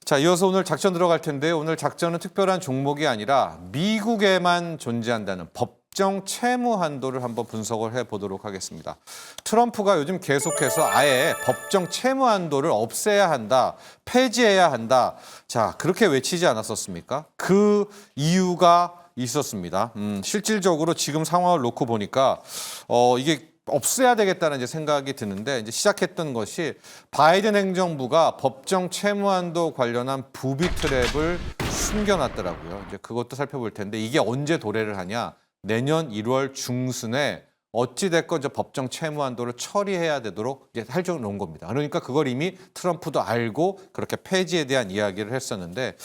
자, 이어서 오늘 작전 들어갈 텐데요. 오늘 작전은 특별한 종목이 아니라 미국에만 존재한다는 법정 채무 한도를 한번 분석을 해보도록 하겠습니다. 트럼프가 요즘 계속해서 아예 법정 채무 한도를 없애야 한다, 폐지해야 한다. 자, 그렇게 외치지 않았었습니까? 그 이유가 있었습니다. 실질적으로 지금 상황을 놓고 보니까 이게 없애야 되겠다는 이제 생각이 드는데 이제 시작했던 것이 바이든 행정부가 법정 채무 한도 관련한 부비 트랩을 숨겨놨더라고요. 이제 그것도 살펴볼 텐데 이게 언제 도래를 하냐? 내년 1월 중순에 어찌 됐건 저 법정 채무 한도를 처리해야 되도록 이제 할정을 놓은 겁니다. 그러니까 그걸 이미 트럼프도 알고 그렇게 폐지에 대한 이야기를 했었는데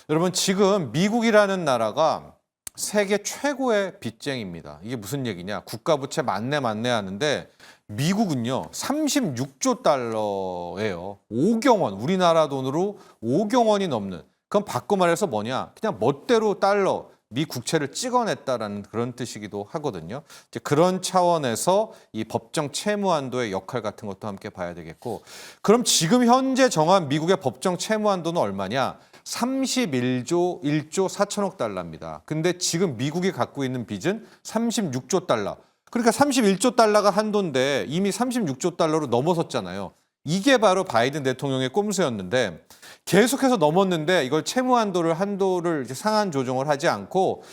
여러분 지금 미국이라는 나라가 세계 최고의 빚쟁이입니다. 이게 무슨 얘기냐? 국가부채 만내 하는데 미국은요 36조 달러예요. 5경 원, 우리나라 돈으로 5경 원이 넘는. 그건 바꿔 말해서 뭐냐? 그냥 멋대로 달러, 미 국채를 찍어냈다라는 그런 뜻이기도 하거든요. 이제 그런 차원에서 이 법정 채무 한도의 역할 같은 것도 함께 봐야 되겠고, 그럼 지금 현재 정한 미국의 법정 채무 한도는 얼마냐? 31조 1조 4천억 달러입니다. 근데 지금 미국이 갖고 있는 빚은 36조 달러. 그러니까 31조 달러가 한도인데 이미 36조 달러로 넘어섰잖아요. 이게 바로 바이든 대통령의 꼼수였는데 계속해서 넘었는데 이걸 채무 한도를 상한 조정을 하지 않고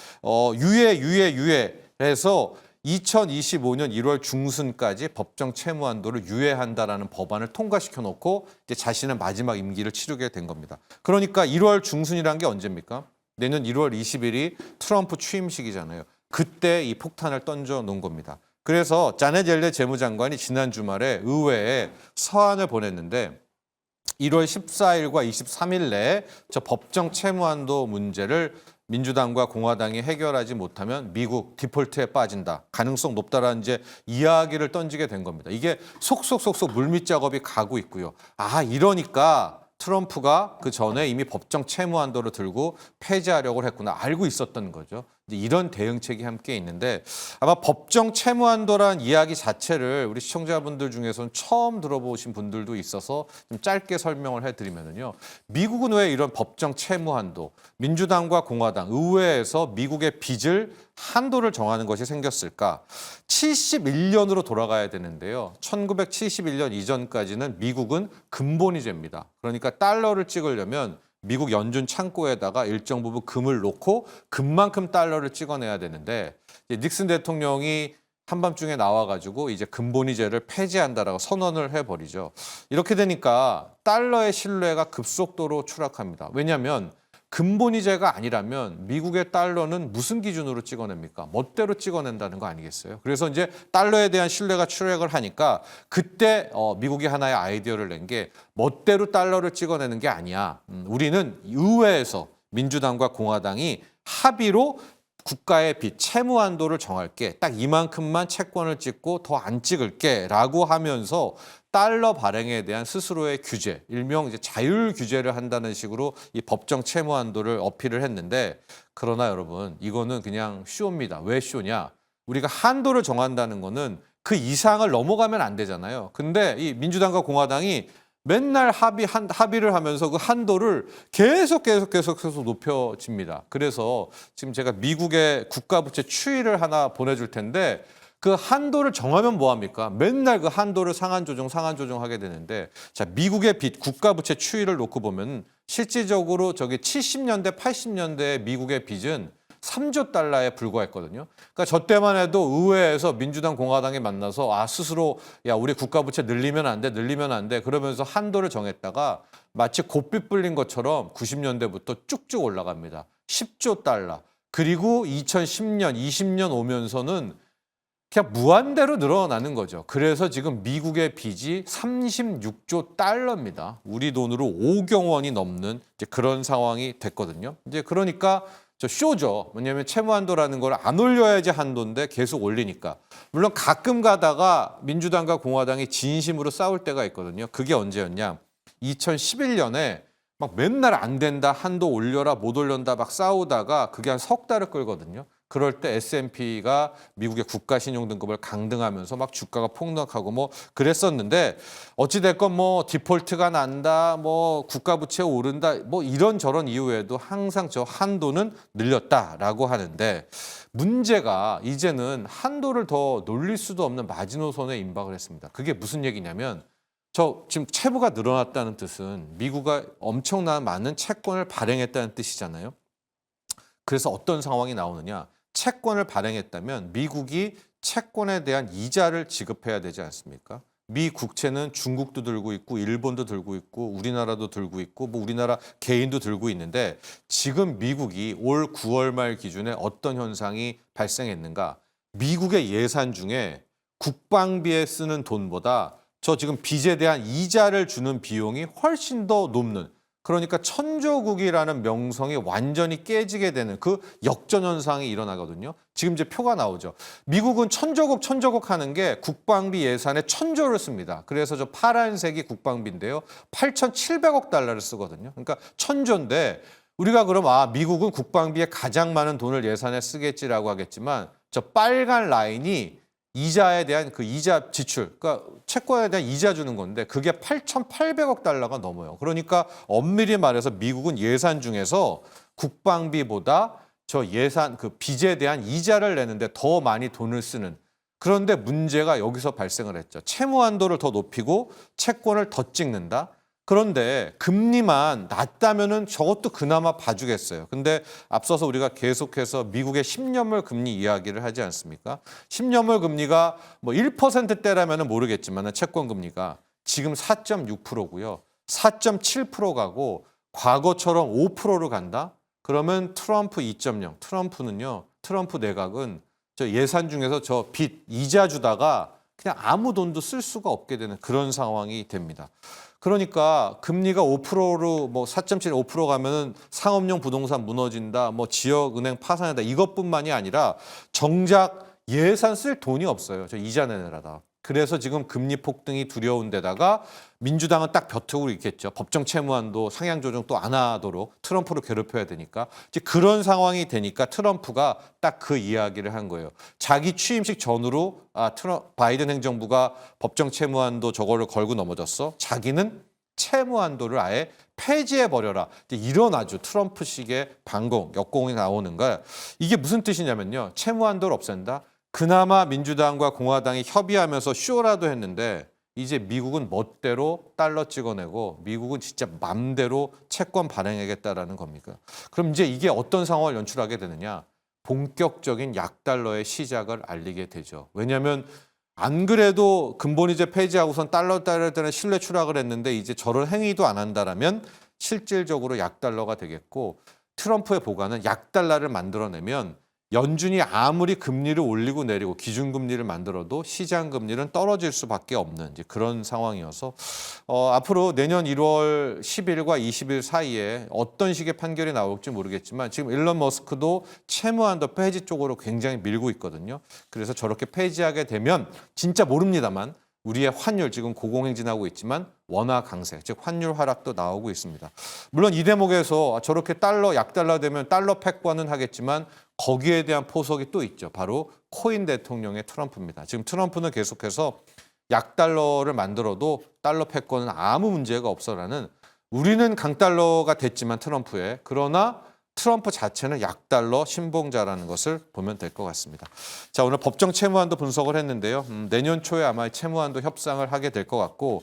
유예해서 2025년 1월 중순까지 법정 채무 한도를 유예한다라는 법안을 통과시켜 놓고 이제 자신의 마지막 임기를 치르게 된 겁니다. 그러니까 1월 중순이란 게 언제입니까? 내년 1월 20일이 트럼프 취임식이잖아요. 그때 이 폭탄을 던져 놓은 겁니다. 그래서 자넷 옐렌 재무장관이 지난 주말에 의회에 서한을 보냈는데 1월 14일과 23일 내에 저 법정 채무 한도 문제를 민주당과 공화당이 해결하지 못하면 미국 디폴트에 빠진다. 가능성 높다라는 이제 이야기를 던지게 된 겁니다. 이게 속속속속 물밑 작업이 가고 있고요. 아, 이러니까 트럼프가 그 전에 이미 법정 채무 한도를 들고 폐지하려고 했구나. 알고 있었던 거죠. 이제 이런 대응책이 함께 있는데 아마 법정 채무 한도란 이야기 자체를 우리 시청자분들 중에서는 처음 들어보신 분들도 있어서 좀 짧게 설명을 해드리면요. 미국은 왜 이런 법정 채무 한도, 민주당과 공화당, 의회에서 미국의 빚을 한도를 정하는 것이 생겼을까? 71년으로 돌아가야 되는데요. 1971년 이전까지는 미국은 근본위제입니다. 그러니까 달러를 찍으려면 미국 연준 창고에다가 일정 부분 금을 놓고 금만큼 달러를 찍어내야 되는데 닉슨 대통령이 한밤중에 나와가지고 이제 근본위제를 폐지한다라고 선언을 해버리죠. 이렇게 되니까 달러의 신뢰가 급속도로 추락합니다. 왜냐하면 근본위제가 아니라면 미국의 달러는 무슨 기준으로 찍어냅니까? 멋대로 찍어낸다는 거 아니겠어요? 그래서 이제 달러에 대한 신뢰가 추락을 하니까 그때 미국이 하나의 아이디어를 낸 게 멋대로 달러를 찍어내는 게 아니야. 우리는 의회에서 민주당과 공화당이 합의로 국가의 빚, 채무 한도를 정할게. 딱 이만큼만 채권을 찍고 더 안 찍을게 라고 하면서 달러 발행에 대한 스스로의 규제, 일명 이제 자율 규제를 한다는 식으로 이 법정 채무 한도를 어필을 했는데 그러나 여러분 이거는 그냥 쇼입니다. 왜 쇼냐? 우리가 한도를 정한다는 거는 그 이상을 넘어가면 안 되잖아요. 근데 이 민주당과 공화당이 맨날 합의를 하면서 그 한도를 계속해서 높여집니다. 그래서 지금 제가 미국의 국가부채 추이를 하나 보내줄 텐데 그 한도를 정하면 뭐합니까? 맨날 그 한도를 상한 조정하게 되는데 자, 미국의 빚, 국가부채 추이를 놓고 보면 실질적으로 저기 70년대, 80년대 미국의 빚은 3조 달러에 불과했거든요. 그러니까 저 때만 해도 의회에서 민주당, 공화당이 만나서 스스로 야 우리 국가부채 늘리면 안 돼 그러면서 한도를 정했다가 마치 곱빗 불린 것처럼 90년대부터 쭉쭉 올라갑니다. 10조 달러. 그리고 2010년, 20년 오면서는 그냥 무한대로 늘어나는 거죠. 그래서 지금 미국의 빚이 36조 달러입니다. 우리 돈으로 5경 원이 넘는 이제 그런 상황이 됐거든요. 이제 그러니까 저 쇼죠. 왜냐하면 채무 한도라는 걸 안 올려야지 한도인데 계속 올리니까. 물론 가끔 가다가 민주당과 공화당이 진심으로 싸울 때가 있거든요. 그게 언제였냐? 2011년에 막 맨날 안 된다, 한도 올려라, 못 올린다 막 싸우다가 그게 한 석 달을 끌거든요. 그럴 때 S&P가 미국의 국가 신용 등급을 강등하면서 막 주가가 폭락하고 뭐 그랬었는데 어찌 됐건 뭐 디폴트가 난다, 뭐 국가 부채 오른다, 뭐 이런저런 이유에도 항상 저 한도는 늘렸다라고 하는데 문제가 이제는 한도를 더 놀릴 수도 없는 마지노선에 임박을 했습니다. 그게 무슨 얘기냐면 저 지금 채무가 늘어났다는 뜻은 미국이 엄청난 많은 채권을 발행했다는 뜻이잖아요. 그래서 어떤 상황이 나오느냐? 채권을 발행했다면 미국이 채권에 대한 이자를 지급해야 되지 않습니까? 미 국채는 중국도 들고 있고 일본도 들고 있고 우리나라도 들고 있고 뭐 우리나라 개인도 들고 있는데 지금 미국이 올 9월 말 기준에 어떤 현상이 발생했는가? 미국의 예산 중에 국방비에 쓰는 돈보다 저 지금 빚에 대한 이자를 주는 비용이 훨씬 더 높는, 그러니까 천조국이라는 명성이 완전히 깨지게 되는 그 역전 현상이 일어나거든요. 지금 이제 표가 나오죠. 미국은 천조국 하는 게 국방비 예산에 1,000조를 씁니다. 그래서 저 파란색이 국방비인데요. 8,700억 달러를 쓰거든요. 그러니까 1,000조인데 우리가 그럼 미국은 국방비에 가장 많은 돈을 예산에 쓰겠지라고 하겠지만 저 빨간 라인이 이자에 대한 그 이자 지출, 그러니까 채권에 대한 이자 주는 건데 그게 8,800억 달러가 넘어요. 그러니까 엄밀히 말해서 미국은 예산 중에서 국방비보다 저 예산 그 빚에 대한 이자를 내는데 더 많이 돈을 쓰는. 그런데 문제가 여기서 발생을 했죠. 채무 한도를 더 높이고 채권을 더 찍는다. 그런데 금리만 낮다면은 저것도 그나마 봐주겠어요. 근데 앞서서 우리가 계속해서 미국의 10년물 금리 이야기를 하지 않습니까? 10년물 금리가 뭐 1%대라면은 모르겠지만 채권 금리가 지금 4.6%고요. 4.7% 가고 과거처럼 5%로 간다? 그러면 트럼프 2.0. 트럼프 내각은 저 예산 중에서 저 빚 이자 주다가 그냥 아무 돈도 쓸 수가 없게 되는 그런 상황이 됩니다. 그러니까 금리가 5%로 뭐 4.7, 5% 가면은 상업용 부동산 무너진다, 뭐 지역은행 파산한다 이것뿐만이 아니라 정작 예산 쓸 돈이 없어요. 저 이자 내느라다. 그래서 지금 금리 폭등이 두려운 데다가 민주당은 딱 벼트고 있겠죠. 법정 채무한도 상향 조정 또 안 하도록 트럼프를 괴롭혀야 되니까. 이제 그런 상황이 되니까 트럼프가 딱 그 이야기를 한 거예요. 자기 취임식 전후로 바이든 행정부가 법정 채무한도 저거를 걸고 넘어졌어. 자기는 채무한도를 아예 폐지해버려라. 이런 아주 트럼프식의 반공, 역공이 나오는 거야. 이게 무슨 뜻이냐면요. 채무한도를 없앤다. 그나마 민주당과 공화당이 협의하면서 쇼라도 했는데 이제 미국은 멋대로 달러 찍어내고 미국은 진짜 맘대로 채권 발행하겠다라는 겁니까? 그럼 이제 이게 어떤 상황을 연출하게 되느냐? 본격적인 약달러의 시작을 알리게 되죠. 왜냐하면 안 그래도 근본이제 폐지하고선 달러에 대한 신뢰 추락을 했는데 이제 저런 행위도 안 한다라면 실질적으로 약달러가 되겠고 트럼프의 보관은 약달러를 만들어내면 연준이 아무리 금리를 올리고 내리고 기준금리를 만들어도 시장금리는 떨어질 수밖에 없는 이제 그런 상황이어서 앞으로 내년 1월 10일과 20일 사이에 어떤 식의 판결이 나올지 모르겠지만 지금 일론 머스크도 채무한도 폐지 쪽으로 굉장히 밀고 있거든요. 그래서 저렇게 폐지하게 되면 진짜 모릅니다만 우리의 환율 지금 고공행진하고 있지만 원화 강세, 즉 환율 하락도 나오고 있습니다. 물론 이 대목에서 저렇게 약달러 되면 달러 패권은 하겠지만 거기에 대한 포석이 또 있죠. 바로 코인 대통령의 트럼프입니다. 지금 트럼프는 계속해서 약달러를 만들어도 달러 패권은 아무 문제가 없어라는, 우리는 강달러가 됐지만 트럼프에, 그러나 트럼프 자체는 약달러 신봉자라는 것을 보면 될 것 같습니다. 자, 오늘 법정 채무한도 분석을 했는데요. 내년 초에 아마 채무한도 협상을 하게 될 것 같고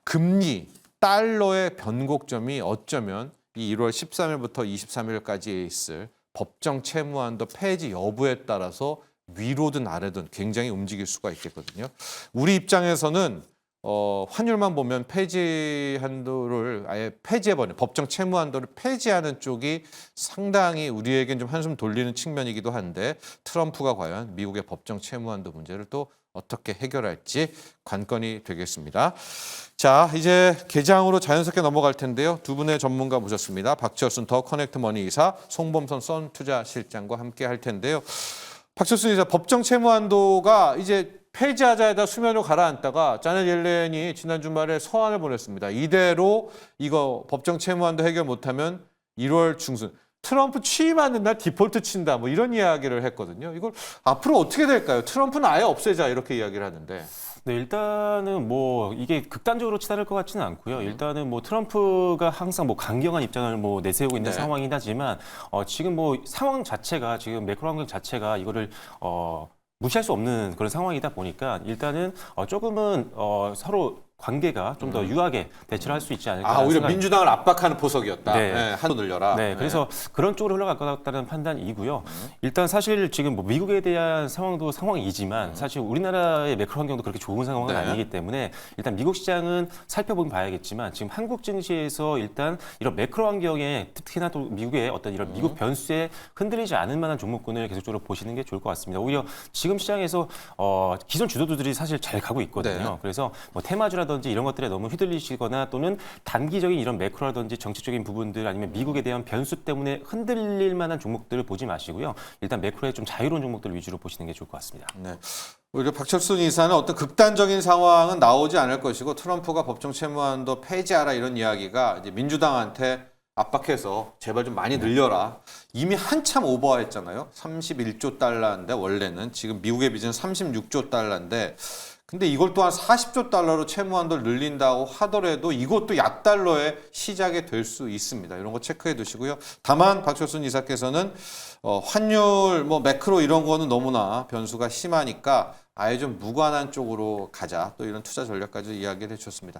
금리, 달러의 변곡점이 어쩌면 이 1월 13일부터 23일까지에 있을 법정 채무한도 폐지 여부에 따라서 위로든 아래든 굉장히 움직일 수가 있겠거든요. 우리 입장에서는 환율만 보면 폐지 한도를 아예 폐지해버리는, 법정 채무 한도를 폐지하는 쪽이 상당히 우리에겐 좀 한숨 돌리는 측면이기도 한데 트럼프가 과연 미국의 법정 채무 한도 문제를 또 어떻게 해결할지 관건이 되겠습니다. 자, 이제 개장으로 자연스럽게 넘어갈 텐데요. 두 분의 전문가 모셨습니다. 박철순 더 커넥트 머니 이사, 송범선 썬투자실장과 함께 할 텐데요. 박철순 이사, 법정 채무 한도가 이제 폐지하자에다 수면으로 가라앉다가 자넷 옐렌이 지난 주말에 서한을 보냈습니다. 이대로 이거 법정 채무 한도 해결 못하면 1월 중순. 트럼프 취임하는 날 디폴트 친다 뭐 이런 이야기를 했거든요. 이걸 앞으로 어떻게 될까요? 트럼프는 아예 없애자 이렇게 이야기를 하는데. 네, 일단은 뭐 이게 극단적으로 치달을 것 같지는 않고요. 일단은 뭐 트럼프가 항상 뭐 강경한 입장을 뭐 내세우고 있는 네. 상황이긴 하지만 지금 뭐 상황 자체가 지금 매크로 환경 자체가 이거를 무시할 수 없는 그런 상황이다 보니까 일단은 조금은 서로 관계가 좀 더 유하게 대처를 할 수 있지 않을까. 오히려 생각이 민주당을 압박하는 포석이었다. 네. 네, 한도 늘려라. 네, 그래서 그런 쪽으로 흘러갈 것 같다는 판단이고요. 일단 사실 지금 뭐 미국에 대한 상황도 상황이지만 사실 우리나라의 매크로 환경도 그렇게 좋은 상황은 네. 아니기 때문에 일단 미국 시장은 살펴보면 봐야겠지만 지금 한국 증시에서 일단 이런 매크로 환경에 특히나 또 미국의 어떤 이런 미국 변수에 흔들리지 않을 만한 종목군을 계속적으로 보시는 게 좋을 것 같습니다. 오히려 지금 시장에서 기존 주도주들이 사실 잘 가고 있거든요. 네. 그래서 뭐 테마주라든지 이런 것들에 너무 휘둘리시거나 또는 단기적인 이런 매크로라든지 정치적인 부분들 아니면 미국에 대한 변수 때문에 흔들릴 만한 종목들을 보지 마시고요. 일단 매크로의 좀 자유로운 종목들 위주로 보시는 게 좋을 것 같습니다. 네. 오히려 박철순 이사는 어떤 극단적인 상황은 나오지 않을 것이고 트럼프가 법정 채무한도 폐지하라 이런 이야기가 이제 민주당한테 압박해서 제발 좀 많이 늘려라. 이미 한참 오버했잖아요. 31조 달러인데 원래는 지금 미국의 빚은 36조 달러인데 근데 이걸 또한 40조 달러로 채무한도를 늘린다고 하더라도 이것도 약달러의 시작이 될 수 있습니다. 이런 거 체크해 두시고요. 다만 박철순 이사께서는 환율, 뭐 매크로 이런 거는 너무나 변수가 심하니까 아예 좀 무관한 쪽으로 가자. 또 이런 투자 전략까지 이야기를 해주셨습니다.